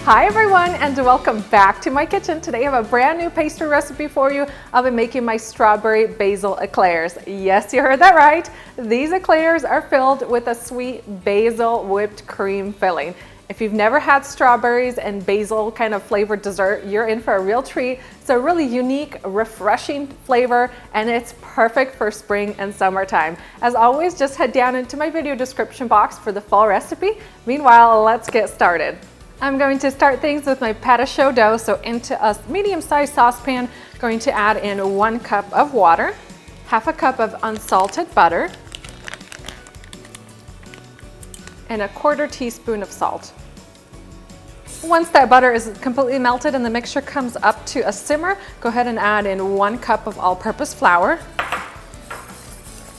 Hi everyone, and welcome back to my kitchen. Today I have a brand new pastry recipe for you. I'll be making my strawberry basil eclairs. Yes, you heard that right. These eclairs are filled with a sweet basil whipped cream filling. If you've never had strawberries and basil kind of flavored dessert, you're in for a real treat. It's a really unique, refreshing flavor, and it's perfect for spring and summertime. As always, just head down into my video description box for the full recipe. Meanwhile, let's get started. I'm going to start things with my patio dough. So into a medium-sized saucepan, going to add in 1 cup of water, half a cup of unsalted butter, and a 1/4 teaspoon of salt. Once that butter is completely melted and the mixture comes up to a simmer, go ahead and add in 1 cup of all-purpose flour.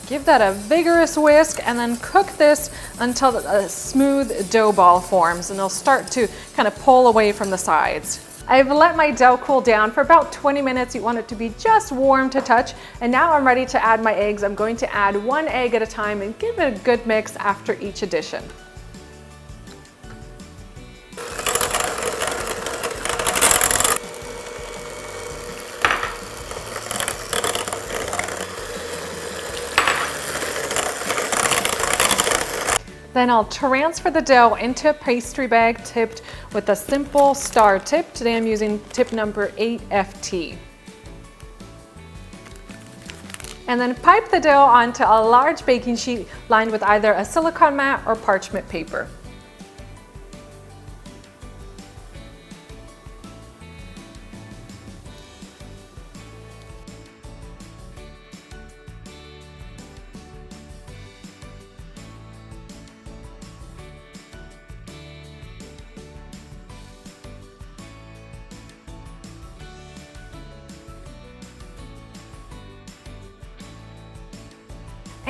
Give that a vigorous whisk and then cook this until a smooth dough ball forms, and it'll start to kind of pull away from the sides. I've let my dough cool down for about 20 minutes. You want it to be just warm to touch. And now I'm ready to add my eggs. I'm going to add 1 egg at a time and give it a good mix after each addition. Then I'll transfer the dough into a pastry bag tipped with a simple star tip. Today I'm using tip number 8FT. And then pipe the dough onto a large baking sheet lined with either a silicone mat or parchment paper.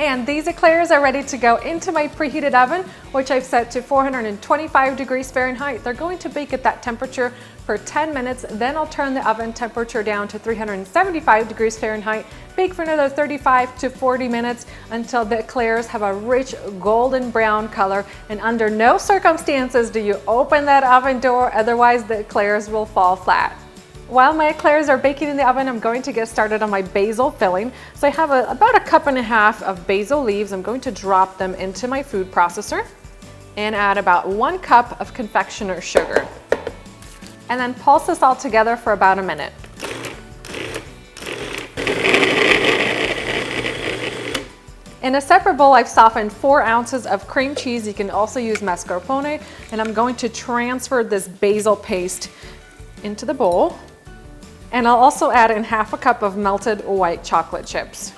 And these eclairs are ready to go into my preheated oven, which I've set to 425 degrees Fahrenheit. They're going to bake at that temperature for 10 minutes. Then I'll turn the oven temperature down to 375 degrees Fahrenheit. Bake for another 35 to 40 minutes until the eclairs have a rich golden brown color. And under no circumstances do you open that oven door, otherwise the eclairs will fall flat. While my eclairs are baking in the oven, I'm going to get started on my basil filling. So I have about 1.5 cups of basil leaves. I'm going to drop them into my food processor and add about 1 cup of confectioner sugar. And then pulse this all together for about a minute. In a separate bowl, I've softened 4 ounces of cream cheese. You can also use mascarpone. And I'm going to transfer this basil paste into the bowl. And I'll also add in 1/2 cup of melted white chocolate chips.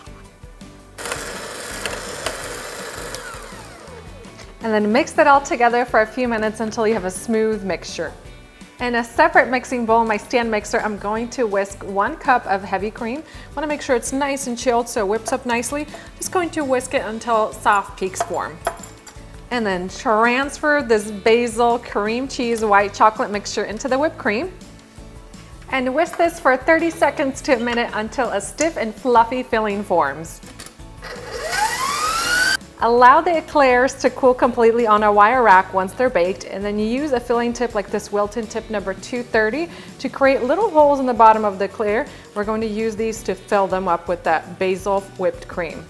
And then mix that all together for a few minutes until you have a smooth mixture. In a separate mixing bowl, my stand mixer, I'm going to whisk 1 cup of heavy cream. I want to make sure it's nice and chilled so it whips up nicely. Just going to whisk it until soft peaks form. And then transfer this basil cream cheese white chocolate mixture into the whipped cream. And whisk this for 30 seconds to a minute until a stiff and fluffy filling forms. Allow the eclairs to cool completely on a wire rack once they're baked, and then you use a filling tip like this Wilton tip number 230 to create little holes in the bottom of the eclair. We're going to use these to fill them up with that basil whipped cream.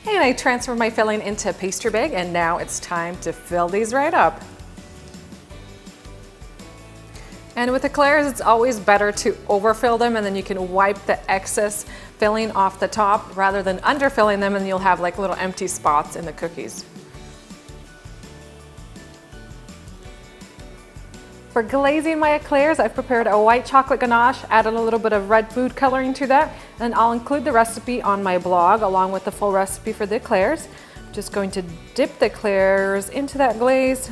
And I transfer my filling into a pastry bag, and now it's time to fill these right up. And with eclairs, it's always better to overfill them, and then you can wipe the excess filling off the top rather than underfilling them, and you'll have like little empty spots in the cookies. For glazing my eclairs, I've prepared a white chocolate ganache, added a little bit of red food coloring to that, and I'll include the recipe on my blog along with the full recipe for the eclairs. I'm just going to dip the eclairs into that glaze,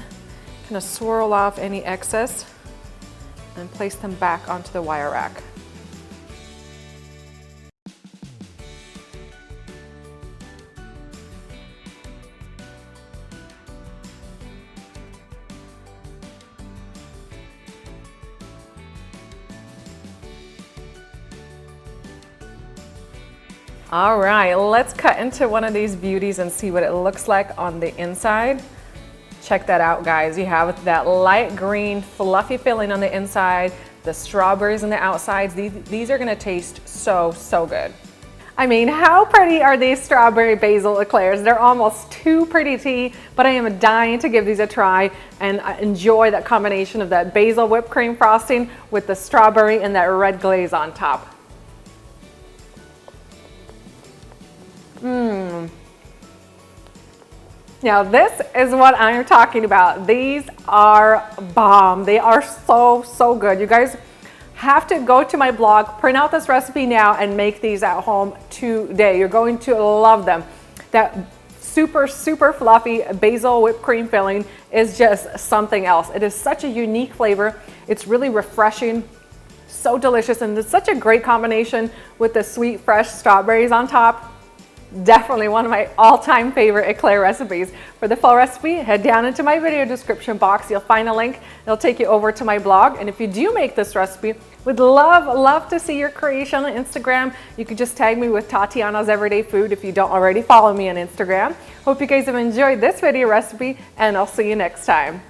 kind of swirl off any excess, and place them back onto the wire rack. All right, let's cut into one of these beauties and see what it looks like on the inside. Check that out, guys. You have that light green, fluffy filling on the inside, the strawberries on the outsides. These are gonna taste so, so good. I mean, how pretty are these strawberry basil eclairs? They're almost too pretty to eat, but I am dying to give these a try and enjoy that combination of that basil whipped cream frosting with the strawberry and that red glaze on top. Now this is what I'm talking about. These are bomb. They are so, so good. You guys have to go to my blog, print out this recipe now and make these at home today. You're going to love them. That super, super fluffy basil whipped cream filling is just something else. It is such a unique flavor. It's really refreshing, so delicious, and it's such a great combination with the sweet, fresh strawberries on top. Definitely one of my all-time favorite eclair recipes. For the full recipe, head down into my video description box. You'll find a link. It'll take you over to my blog. And if you do make this recipe, would love to see your creation on Instagram. You could just tag me with Tatyana's Everyday Food if you don't already follow me on Instagram. Hope you guys have enjoyed this video recipe, and I'll see you next time.